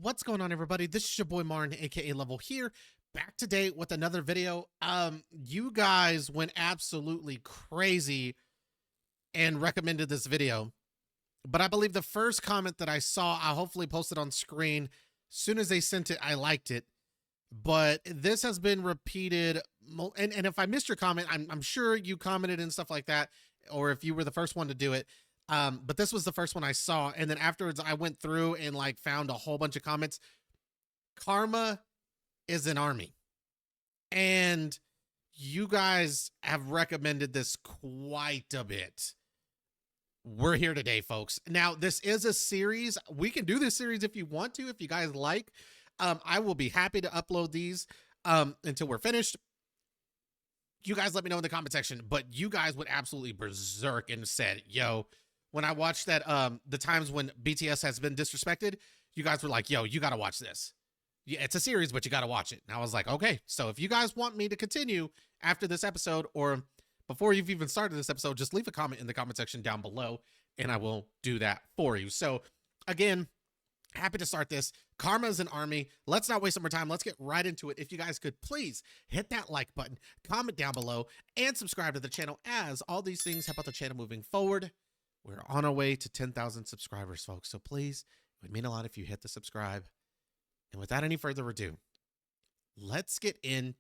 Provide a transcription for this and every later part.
What's going on, everybody? This is your boy Martin, aka Level, here, back today with another video. You guys went absolutely crazy and recommended this video, but I believe the first comment that I saw, I hopefully posted on screen. As soon as they sent it, I liked it. But this has been repeated, and if I missed your comment, I'm sure you commented and stuff like that, or if you were the first one to do it. But this was the first one I saw, and then afterwards I went through and like found a whole bunch of comments. Karma is an army, and you guys have recommended this quite a bit. We're here today, folks. Now, this is a series. We can do this series if you want to, if you guys like. I will be happy to upload these until we're finished. You guys let me know in the comment section, but you guys would absolutely berserk and said, yo, when I watched that, the times when BTS has been disrespected, you guys were like, yo, you got to watch this. Yeah, it's a series, but you got to watch it. And I was like, okay, so if you guys want me to continue after this episode or before you've even started this episode, just leave a comment in the comment section down below and I will do that for you. So again, happy to start this. Karma is an army. Let's not waste some more time. Let's get right into it. If you guys could please hit that like button, comment down below, and subscribe to the channel, as all these things help out the channel moving forward. We're on our way to 10,000 subscribers, folks. So please, it would mean a lot if you hit the subscribe. And without any further ado, let's get into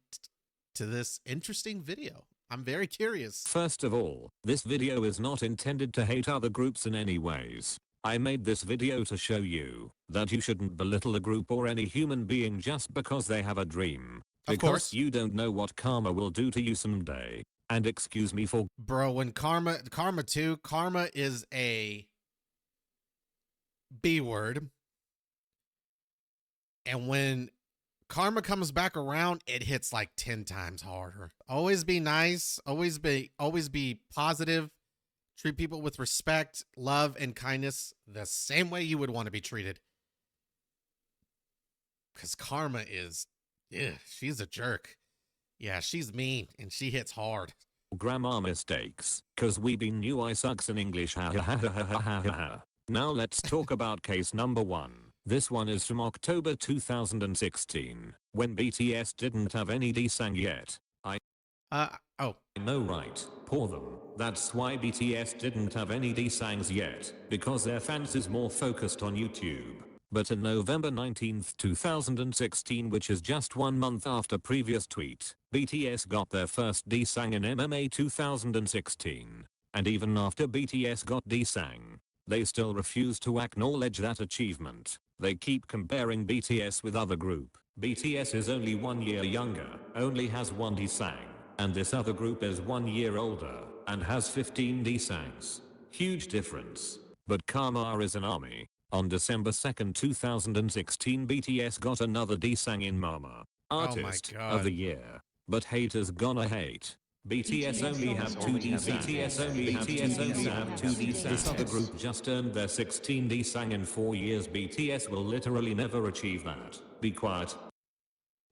this interesting video. I'm very curious. First of all, this video is not intended to hate other groups in any ways. I made this video to show you that you shouldn't belittle a group or any human being just because they have a dream. Of course. You don't know what karma will do to you someday. And excuse me for... Bro, when karma is a B word. And when karma comes back around, it hits like 10 times harder. Always be nice. Always be positive. Treat people with respect, love, and kindness the same way you would want to be treated. Because karma is, yeah, she's a jerk. Yeah, she's mean and she hits hard. Grammar mistakes, cause we be new I sucks in English. Now let's talk about case number 1. This one is from October 2016, when BTS didn't have any desang yet. Oh. I know, right? Poor them. That's why BTS didn't have any desangs yet, because their fans is more focused on YouTube. But on November 19th, 2016, which is just 1 month after previous tweet, BTS got their first desang in MMA 2016. And even after BTS got desang, they still refuse to acknowledge that achievement. They keep comparing BTS with other group. BTS is only 1 year younger, only has 1 desang, and this other group is 1 year older and has 15 desangs. Huge difference. But karma is an army. On December 2nd, 2016, BTS got another desang in Mama Artist of the Year. But haters gonna hate. BTS only have 2 desangs. BTS only have 2 desangs. This other group just earned their 16 desang in 4 years. BTS will literally never achieve that. Be quiet.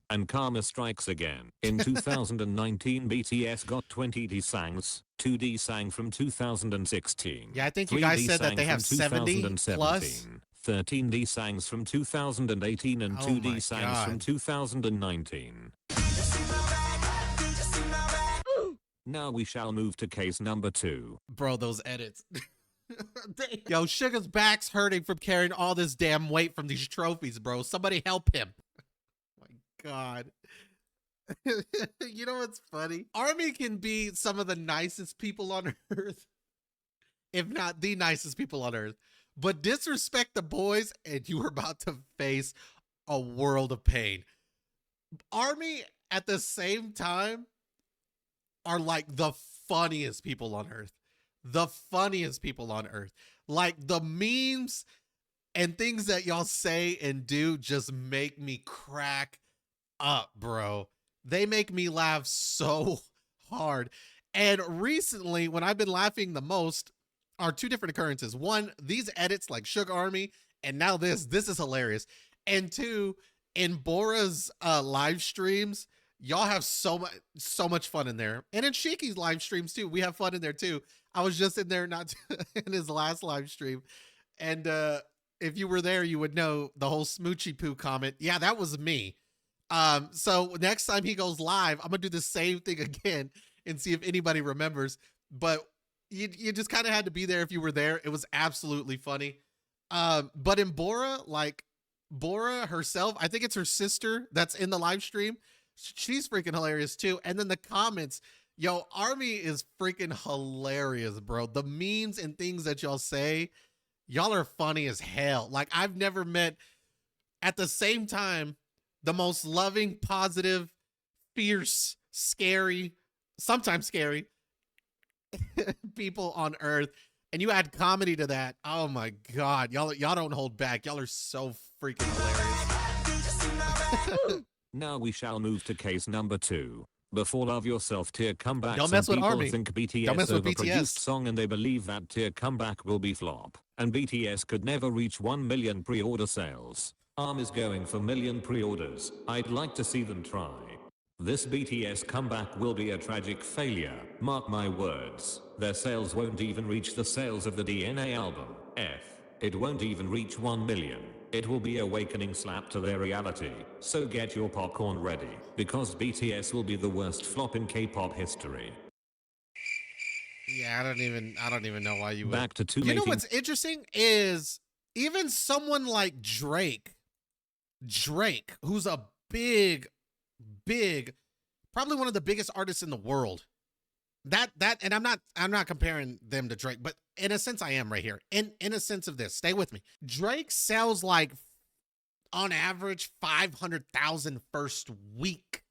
And karma strikes again. In 2019, BTS got 20 desangs, 2 desang from 2016. Yeah, I think you guys said that they have 70 plus. 13 desangs from 2018 and 2 desangs from 2019. Now we shall move to case number 2. Bro, those edits. Yo, Sugar's back's hurting from carrying all this damn weight from these trophies, bro. Somebody help him. God. You know what's funny? Army can be some of the nicest people on earth, if not the nicest people on earth, but disrespect the boys and you are about to face a world of pain. Army at the same time are like the funniest people on earth. The funniest people on earth. Like the memes and things that y'all say and do just make me crack up, bro. They make me laugh so hard. And recently, when I've been laughing the most are 2 different occurrences. 1, these edits like Sugar Army, and now this is hilarious. And 2, in Bora's live streams, y'all have so much fun in there. And in Shiki's live streams too, we have fun in there too. I was just in there in his last live stream, and if you were there, you would know the whole smoochy poo comment. Yeah, that was me. So next time he goes live, I'm gonna do the same thing again and see if anybody remembers. But you just kind of had to be there if you were there. It was absolutely funny. But in Bora, like Bora herself, I think it's her sister that's in the live stream. She's freaking hilarious too. And then the comments, yo, Army is freaking hilarious, bro. The memes and things that y'all say, y'all are funny as hell. Like I've never met at the same time the most loving, positive, fierce, scary, sometimes scary people on earth. And you add comedy to that. Oh my God. Y'all don't hold back. Y'all are so freaking hilarious. Now we shall move to case number 2. Before Love Yourself tier comeback, Don't some mess with people Army. think BTS Don't mess with overproduced BTS. song and they believe that tier comeback will be flop. And BTS could never reach 1 million pre-order sales. ARM is going for million pre-orders. I'd like to see them try. This BTS comeback will be a tragic failure, mark my words. Their sales won't even reach the sales of the DNA album. It won't even reach 1 million. It will be a awakening slap to their reality. So get your popcorn ready, because BTS will be the worst flop in K-pop history. Yeah, I don't even know why you would. Back to 2. You know what's interesting is even someone like Drake, who's a big, probably one of the biggest artists in the world. And I'm not comparing them to Drake, but in a sense I am right here. In a sense of this, stay with me. Drake sells like on average 500,000 first week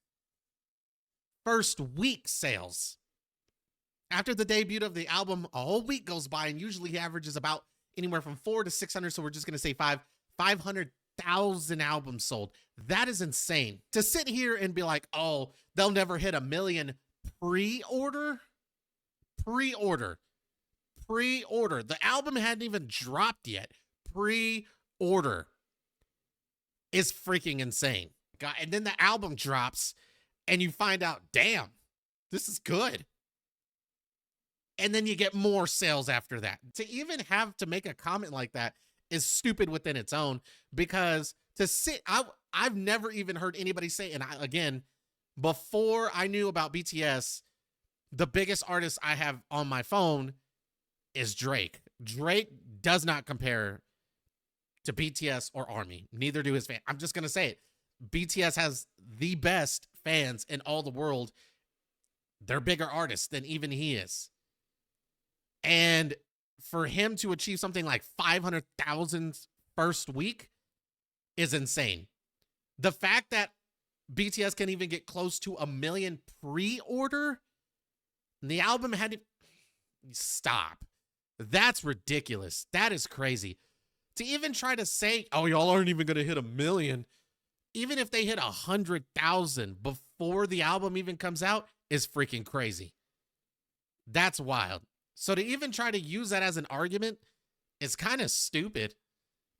sales. After the debut of the album, a whole week goes by, and usually he averages about anywhere from 400 to 600. So we're just gonna say 500,000 albums sold. That is insane. To sit here and be like, oh, they'll never hit 1 million pre-order. The album hadn't even dropped yet. Pre-order is freaking insane. God, and then the album drops, and you find out, damn, this is good. And then you get more sales after that. To even have to make a comment like that is stupid within its own, because I've never even heard anybody say, and again, before I knew about BTS, the biggest artist I have on my phone is Drake. Drake does not compare to BTS or Army. Neither do his fans. I'm just going to say it. BTS has the best fans in all the world. They're bigger artists than even he is. And for him to achieve something like 500,000 first week is insane. The fact that BTS can even get close to 1 million pre-order, the album had to stop. That's ridiculous. That is crazy. To even try to say, oh, y'all aren't even going to hit 1 million, even if they hit 100,000 before the album even comes out, is freaking crazy. That's wild. So to even try to use that as an argument is kind of stupid.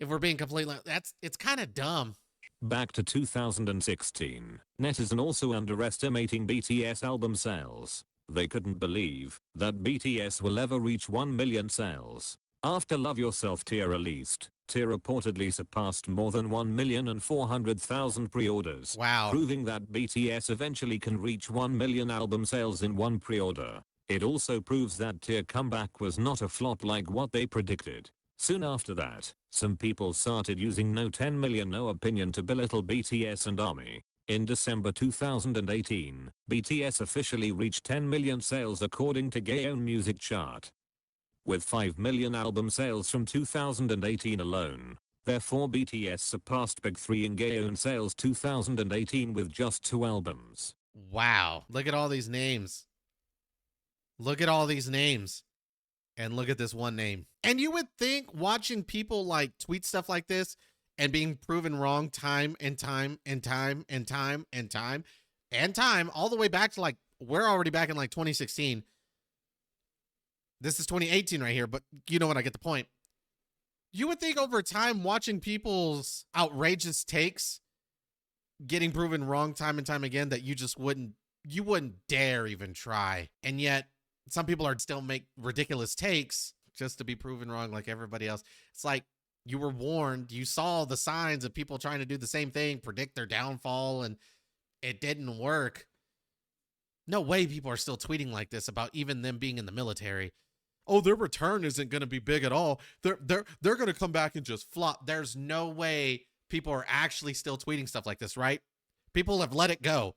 If we're being completely, it's kind of dumb. Back to 2016. Netizen also underestimating BTS album sales. They couldn't believe that BTS will ever reach 1 million sales. After Love Yourself tier released, tier reportedly surpassed more than 1,400,000 pre-orders. Wow. Proving that BTS eventually can reach 1 million album sales in one pre-order. It also proves that tier comeback was not a flop like what they predicted. Soon after that, some people started using No 10 million no opinion to belittle BTS and ARMY. In December 2018, BTS officially reached 10 million sales according to Gaon Music Chart. With 5 million album sales from 2018 alone. Therefore BTS surpassed Big 3 in Gaon sales 2018 with just 2 albums. Wow. Look at all these names. Look at all these names. And look at this one name. And you would think watching people like tweet stuff like this and being proven wrong time and time and time and time and time and time all the way back to like, we're already back in like 2016. This is 2018 right here, but you know what, I get the point. You would think over time watching people's outrageous takes getting proven wrong time and time again that you wouldn't dare even try. And yet some people are still make ridiculous takes just to be proven wrong like everybody else. It's like, You were warned. You saw the signs of people trying to do the same thing, predict their downfall, and it didn't work. No way people are still tweeting like this about even them being in the military. Oh, their return isn't going to be big at all. They're going to come back and just flop. There's no way people are actually still tweeting stuff like this, right? People have let it go.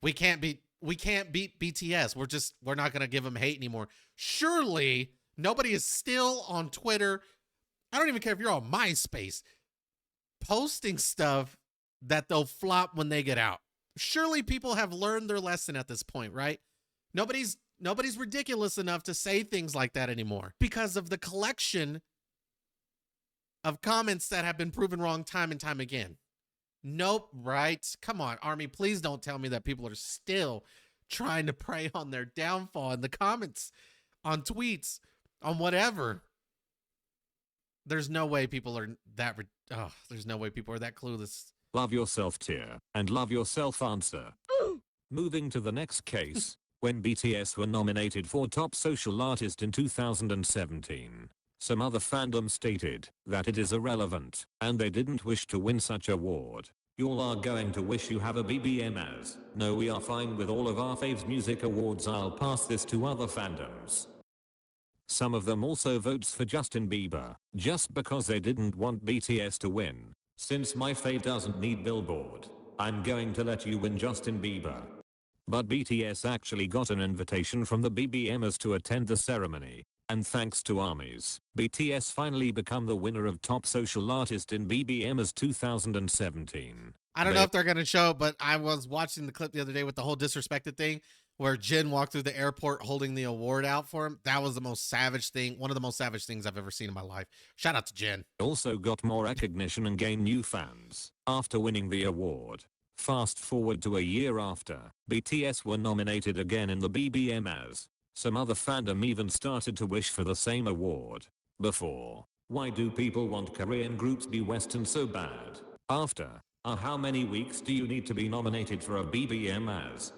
We can't beat BTS. We're not going to give them hate anymore. Surely nobody is still on Twitter. I don't even care if you're on MySpace posting stuff that they'll flop when they get out. Surely people have learned their lesson at this point, right? Nobody's ridiculous enough to say things like that anymore because of the collection of comments that have been proven wrong time and time again. Nope, right? Come on, Army, please don't tell me that people are still trying to prey on their downfall in the comments, on tweets, on whatever. There's no way people are that there's no way people are that clueless. Love yourself tier and love yourself answer. Moving to the next case, when BTS were nominated for Top Social Artist in 2017, some other fandom stated that it is irrelevant and they didn't wish to win such award. Y'all are going to wish you have a BBM as, no, we are fine with all of our faves music awards. I'll pass this to other fandoms. Some of them also votes for Justin Bieber, just because they didn't want BTS to win. Since my fave doesn't need Billboard, I'm going to let you win, Justin Bieber. But BTS actually got an invitation from the BBMers to attend the ceremony, and thanks to ARMYs, BTS finally become the winner of Top Social Artist in BBMers 2017. I don't know if they're going to show, but I was watching the clip the other day with the whole disrespected thing where Jin walked through the airport holding the award out for him. That was the most savage thing, one of the most savage things I've ever seen in my life. Shout out to Jin. Also got more recognition and gained new fans after winning the award. Fast forward to a year after, BTS were nominated again in the BBMs. Some other fandom even started to wish for the same award. Before, why do people want Korean groups be Western so bad? After, how many weeks do you need to be nominated for a BBMs?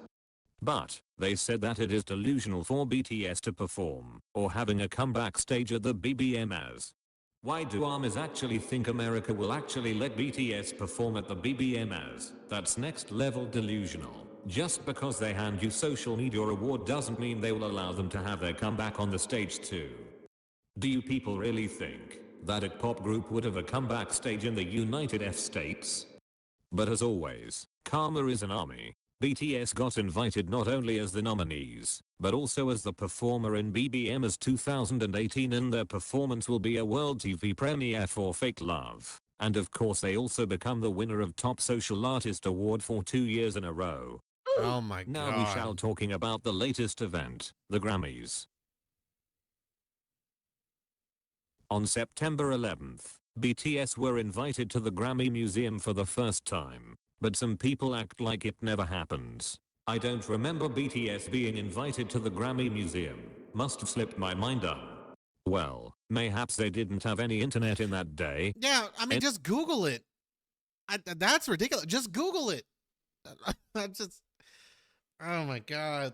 But, they said that it is delusional for BTS to perform, or having a comeback stage at the BBMs. Why do ARMYs actually think America will actually let BTS perform at the BBMs? That's next level delusional. Just because they hand you social media award doesn't mean they will allow them to have their comeback on the stage too. Do you people really think that a pop group would have a comeback stage in the United States? But as always, karma is an ARMY. BTS got invited not only as the nominees, but also as the performer in BBMs 2018, and their performance will be a world TV premiere for Fake Love. And of course they also become the winner of Top Social Artist Award for 2 years in a row. Oh my god. Now we shall talking about the latest event, the Grammys. On September 11th, BTS were invited to the Grammy Museum for the first time. But some people act like it never happens. I don't remember BTS being invited to the Grammy Museum. Must have slipped my mind up. Well, mayhaps they didn't have any internet in that day. Yeah, I mean, just Google it. That's ridiculous. Just Google it. Oh my god.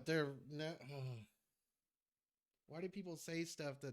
Why do people say stuff that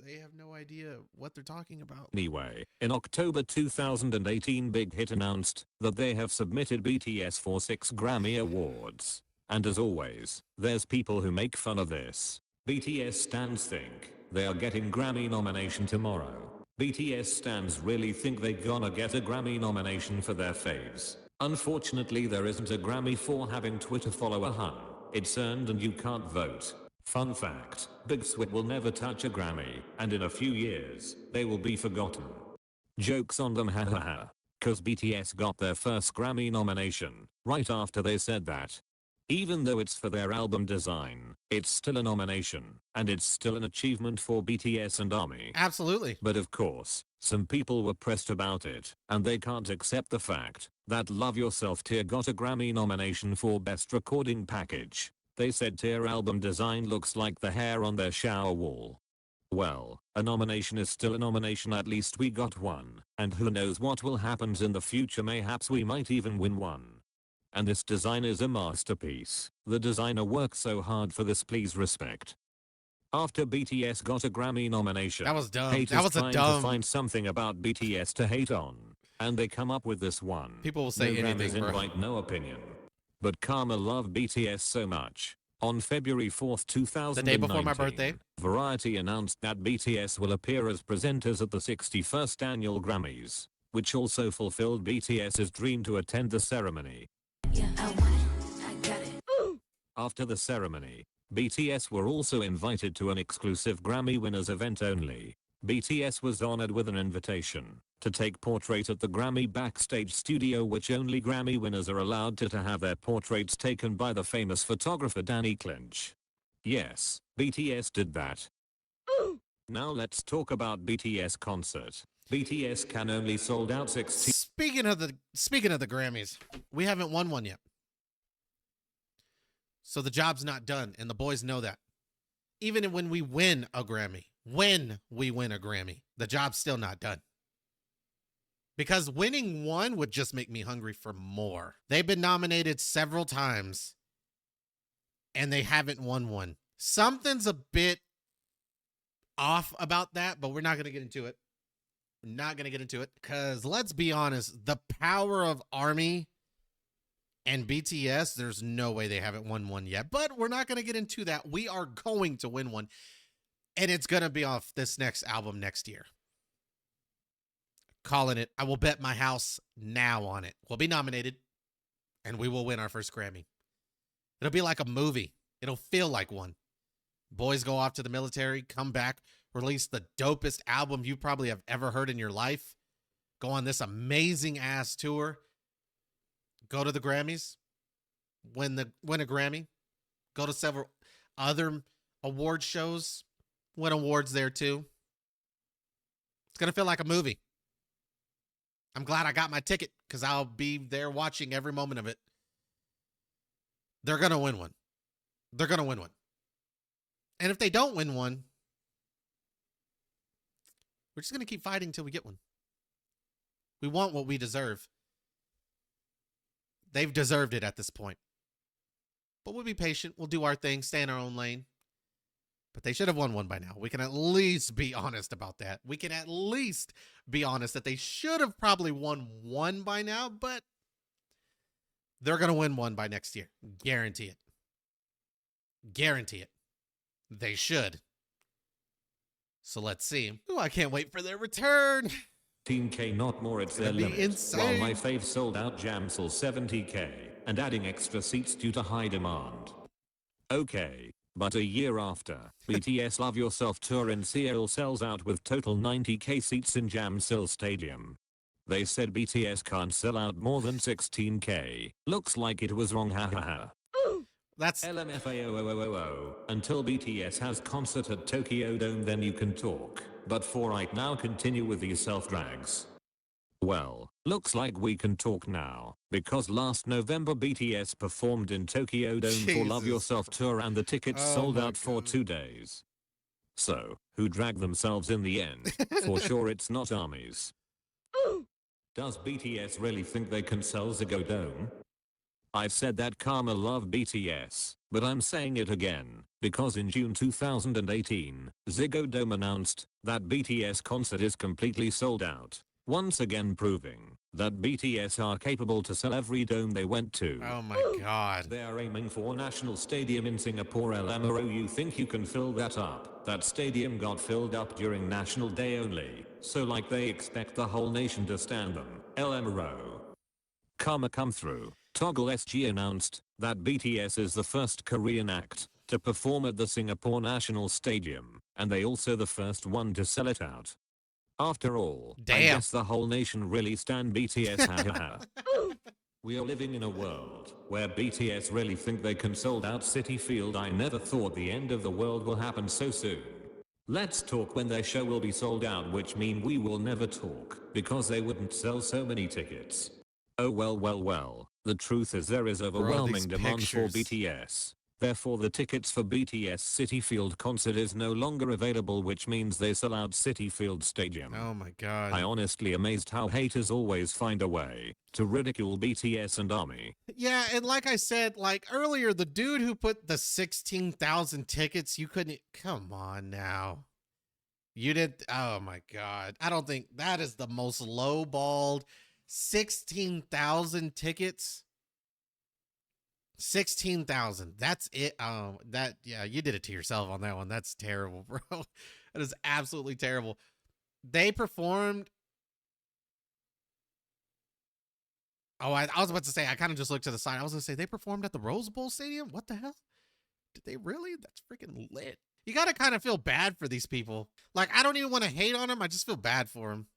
they have no idea what they're talking about? Anyway, in October 2018, Big Hit announced that they have submitted BTS for 6 Grammy Awards. And as always, there's people who make fun of this. BTS stans think they are getting Grammy nomination tomorrow. BTS stans really think they gonna get a Grammy nomination for their faves. Unfortunately, there isn't a Grammy for having Twitter follower hun. It's earned and you can't vote. Fun fact, Big Sweat will never touch a Grammy, and in a few years, they will be forgotten. Jokes on them, hahaha. Cause BTS got their first Grammy nomination, right after they said that. Even though it's for their album Design, it's still a nomination, and it's still an achievement for BTS and ARMY. Absolutely. But of course, some people were pressed about it, and they can't accept the fact that Love Yourself tier got a Grammy nomination for Best Recording Package. They said tier album design looks like the hair on their shower wall. Well, a nomination is still a nomination, at least we got one, and who knows what will happen in the future, mayhaps we might even win one. And this design is a masterpiece. The designer worked so hard for this, please respect. After BTS got a Grammy nomination, That was dumb. haters That was a trying to dumb. find something about BTS to hate on, and they come up with this one. People will say no anything, Grammys bro. invite no opinion. But Karma loved BTS so much. On February 4th, The 2019, day before my birthday. Variety announced that BTS will appear as presenters at the 61st annual Grammys, which also fulfilled BTS's dream to attend the ceremony. After the ceremony, BTS were also invited to an exclusive Grammy winners event only. BTS was honored with an invitation to take portrait at the Grammy backstage studio, which only Grammy winners are allowed to have their portraits taken by the famous photographer Danny Clinch. Yes, BTS did that. Now let's talk about BTS concert. BTS can only sold out 16. Speaking of the Grammys, we haven't won one yet. So the job's not done, and the boys know that. Even when we win a Grammy, the job's still not done. Because winning one would just make me hungry for more. They've been nominated several times, and they haven't won one. Something's a bit off about that, but we're not going to get into it. We're not going to get into it because let's be honest, the power of ARMY and BTS, there's no way they haven't won one yet, but we're not going to get into that. We are going to win one, and it's going to be off this next album next year. Calling it. I will bet my house now on it. We'll be nominated, and we will win our first Grammy. It'll be like a movie. It'll feel like one. Boys go off to the military, come back, release the dopest album you probably have ever heard in your life, go on this amazing ass tour, go to the Grammys, win a Grammy, go to several other award shows, win awards there too. It's going to feel like a movie. I'm glad I got my ticket because I'll be there watching every moment of it. They're going to win one. They're going to win one. And if they don't win one, we're just going to keep fighting until we get one. We want what we deserve. They've deserved it at this point. But we'll be patient. We'll do our thing, stay in our own lane. But they should have won one by now. We can at least be honest about that. We can at least be honest that they should have probably won one by now, but they're going to win one by next year. Guarantee it. Guarantee it. They should. So let's see. Oh, I can't wait for their return. 15K, not more, it's their limit. Insane. While my fave sold out jam sold 70K and adding extra seats due to high demand. Okay, but a year after, BTS Love Yourself tour in Seoul sells out with total 90K seats in Jamsil Stadium. They said BTS can't sell out more than 16K. Looks like it was wrong, hahaha. That's LMFAO. Until BTS has concert at Tokyo Dome, then you can talk. But for right now, continue with these self-drags. Well, looks like we can talk now, because last November BTS performed in Tokyo Dome for Love Yourself tour and the tickets sold out for 2 days. So, who dragged themselves in the end? For sure it's not ARMYs. Does BTS really think they can sell Ziggo Dome? I've said that Karma loved BTS, but I'm saying it again, because in June 2018, Ziggo Dome announced that BTS concert is completely sold out, once again proving that BTS are capable to sell every dome they went to. Oh my god. They are aiming for National Stadium in Singapore, LMRO. You think you can fill that up? That stadium got filled up during National Day only, so like they expect the whole nation to stand them, LMRO. Karma come through. Toggle SG announced that BTS is the first Korean act to perform at the Singapore National Stadium, and they also the first one to sell it out. After all, damn. I guess the whole nation really stan BTS. We are living in a world where BTS really think they can sold out Citi Field. I never thought the end of the world will happen so soon. Let's talk when their show will be sold out, which mean we will never talk, because they wouldn't sell so many tickets. Oh well. The truth is there is overwhelming demand for BTS. Therefore the tickets for BTS City Field concert is no longer available, which means they sell out City Field Stadium. Oh my god. I honestly amazed how haters always find a way to ridicule BTS and ARMY. Yeah, and like I said, like earlier, the dude who put the 16,000 tickets, you couldn't, come on now. You did, oh my god. I don't think that is the most lowballed 16,000 tickets. 16,000. That's it. Yeah, you did it to yourself on that one. That's terrible, bro. That is absolutely terrible. They performed. Oh, I was about to say, I kind of just looked to the side. I was going to say, they performed at the Rose Bowl Stadium? What the hell? Did they really? That's freaking lit. You got to kind of feel bad for these people. Like, I don't even want to hate on them. I just feel bad for them.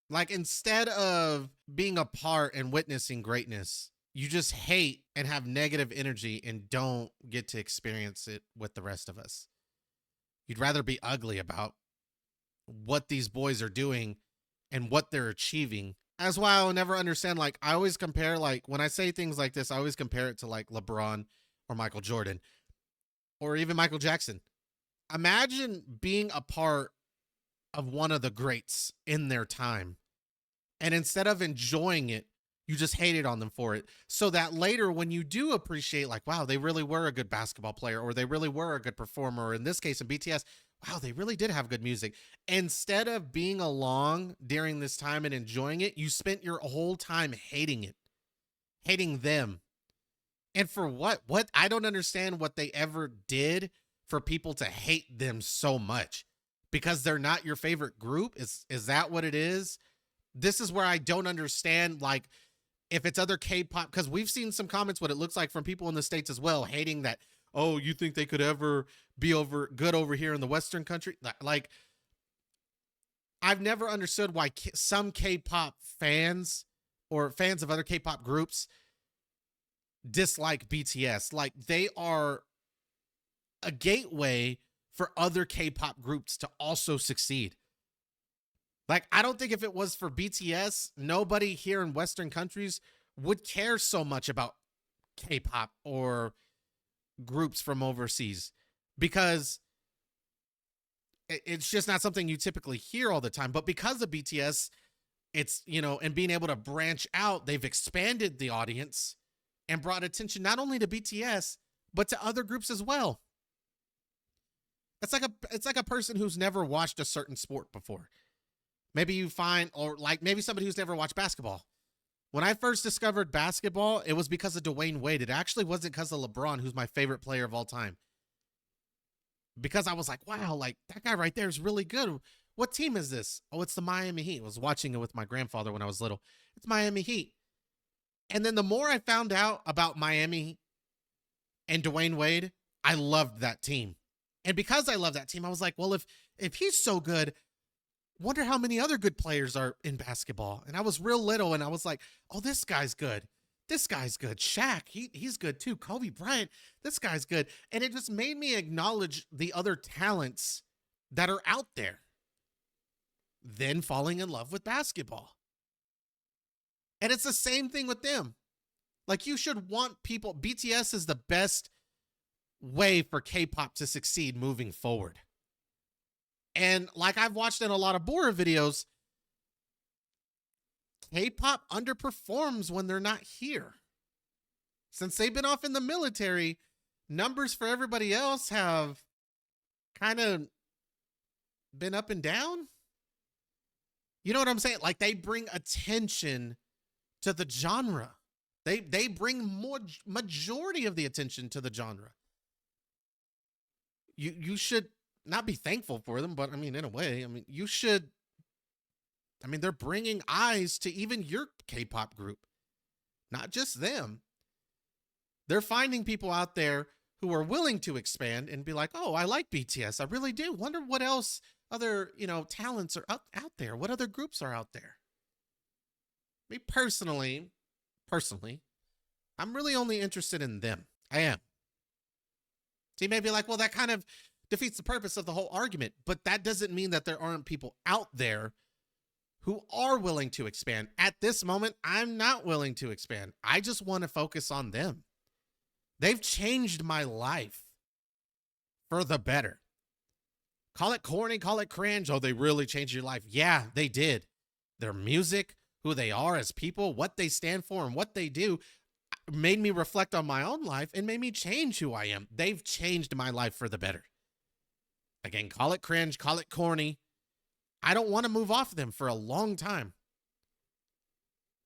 Like, instead of being a part and witnessing greatness, you just hate and have negative energy and don't get to experience it with the rest of us. You'd rather be ugly about what these boys are doing and what they're achieving. That's why I'll never understand. Like, I always compare, like, when I say things like this, I always compare it to like LeBron or Michael Jordan or even Michael Jackson. Imagine being a part of one of the greats in their time. And instead of enjoying it, you just hated on them for it. So that later when you do appreciate, like, wow, they really were a good basketball player, or they really were a good performer, or in this case in BTS, wow, they really did have good music. Instead of being along during this time and enjoying it, you spent your whole time hating it, hating them. And for what? What? I don't understand what they ever did for people to hate them so much. Because they're not your favorite group? Is that what it is? This is where I don't understand, like, if it's other K-pop, because we've seen some comments what it looks like from people in the States as well, hating that, oh, you think they could ever be good over here in the Western country? Like, I've never understood why some K-pop fans or fans of other K-pop groups dislike BTS. Like, they are a gateway for other K-pop groups to also succeed. Like, I don't think if it was for BTS, nobody here in Western countries would care so much about K-pop or groups from overseas, because it's just not something you typically hear all the time. But because of BTS, it's, you know, and being able to branch out, they've expanded the audience and brought attention not only to BTS, but to other groups as well. It's like a person who's never watched a certain sport before. Maybe you find, or like maybe somebody who's never watched basketball. When I first discovered basketball, it was because of Dwayne Wade. It actually wasn't because of LeBron, who's my favorite player of all time. Because I was like, wow, like that guy right there is really good. What team is this? Oh, it's the Miami Heat. I was watching it with my grandfather when I was little. It's Miami Heat. And then the more I found out about Miami and Dwayne Wade, I loved that team. And because I love that team, I was like, well, if he's so good, wonder how many other good players are in basketball. And I was real little and I was like, oh, this guy's good. This guy's good. Shaq, he's good too. Kobe Bryant, this guy's good. And it just made me acknowledge the other talents that are out there. Then falling in love with basketball. And it's the same thing with them. Like, you should want people, BTS is the best way for K-pop to succeed moving forward. And like I've watched in a lot of Bora videos, K-pop underperforms when they're not here. Since they've been off in the military, numbers for everybody else have kind of been up and down. You know what I'm saying? Like, they bring attention to the genre. They bring more majority of the attention to the genre. You should not be thankful for them, but I mean, in a way, I mean, you should. I mean, they're bringing eyes to even your K-pop group, not just them. They're finding people out there who are willing to expand and be like, oh, I like BTS. I really do. Wonder what else other, talents are out there. What other groups are out there? Me personally, I'm really only interested in them. I am. So you may be like, well, that kind of defeats the purpose of the whole argument, but that doesn't mean that there aren't people out there who are willing to expand. At this moment, I'm not willing to expand. I just want to focus on them. They've changed my life for the better. Call it corny, call it cringe. Oh, they really changed your life. Yeah, they did. Their music, who they are as people, what they stand for, and what they do made me reflect on my own life and made me change who I am. They've changed my life for the better. Again, call it cringe, call it corny. I don't want to move off them for a long time.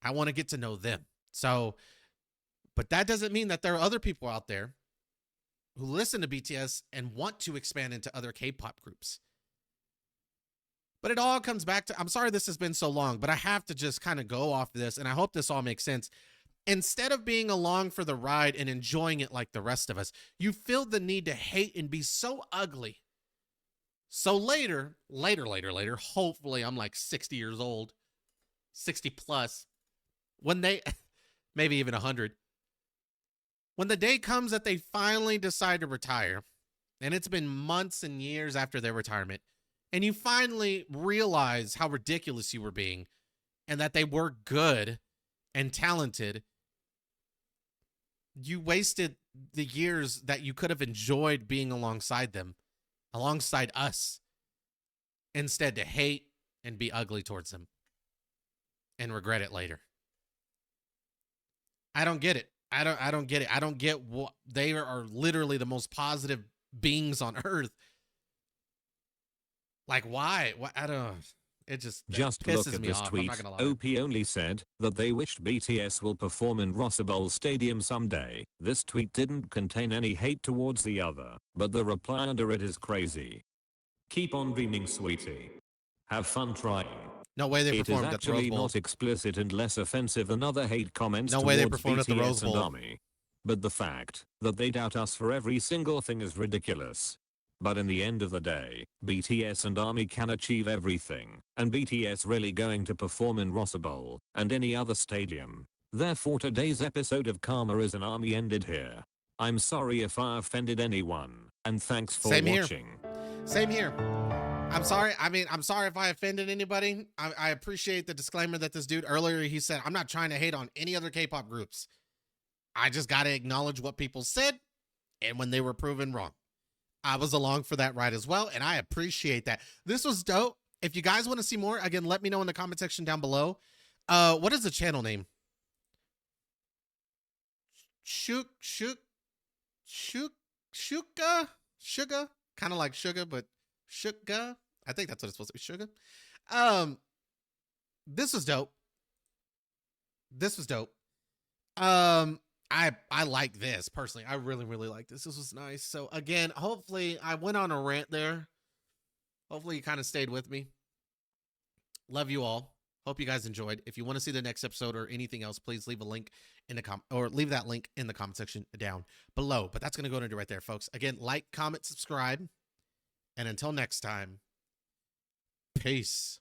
I want to get to know them. So, but that doesn't mean that there are other people out there who listen to BTS and want to expand into other K-pop groups. But it all comes back to, I'm sorry this has been so long, but I have to just kind of go off this, and I hope this all makes sense. Instead of being along for the ride and enjoying it like the rest of us, you feel the need to hate and be so ugly. So later, hopefully I'm like 60 years old, 60 plus, when they, maybe even 100, when the day comes that they finally decide to retire, and it's been months and years after their retirement, and you finally realize how ridiculous you were being and that they were good and talented, you wasted the years that you could have enjoyed being alongside them, alongside us, instead to hate and be ugly towards them and regret it later. I don't get it. I don't get it. I don't get what they are literally the most positive beings on earth. Like, why? What? I don't. It just look at this tweet. OP only said that they wished BTS will perform in Rose Bowl Stadium someday. This tweet didn't contain any hate towards the other, but the reply under it is crazy. Keep on dreaming, sweetie. Have fun trying. No way they performed at the Rose Bowl. It is actually not explicit and less offensive than other hate comments no way they towards performed BTS at the Rose Bowl. and ARMY. But the fact that they doubt us for every single thing is ridiculous. But in the end of the day, BTS and ARMY can achieve everything, and BTS really going to perform in Rose Bowl and any other stadium. Therefore today's episode of Karma is an ARMY ended here. I'm sorry if I offended anyone, and thanks for watching. Same here. I'm sorry. I mean, I'm sorry if I offended anybody. I appreciate the disclaimer that this dude earlier, he said, I'm not trying to hate on any other K-pop groups. I just got to acknowledge what people said and when they were proven wrong. I was along for that ride as well, and I appreciate that. This was dope. If you guys want to see more, again, let me know in the comment section down below. What is the channel name? Shuga? Kind of like sugar, but Shuga. I think that's what it's supposed to be. Sugar. This was dope. This was dope. I like this personally. I really like this. This was nice. So again, hopefully I went on a rant there. Hopefully you kind of stayed with me. Love you all. Hope you guys enjoyed. If you want to see the next episode or anything else, please leave a link in the leave that link in the comment section down below. But that's going to go into right there, folks. Again, like, comment, subscribe. And until next time, peace.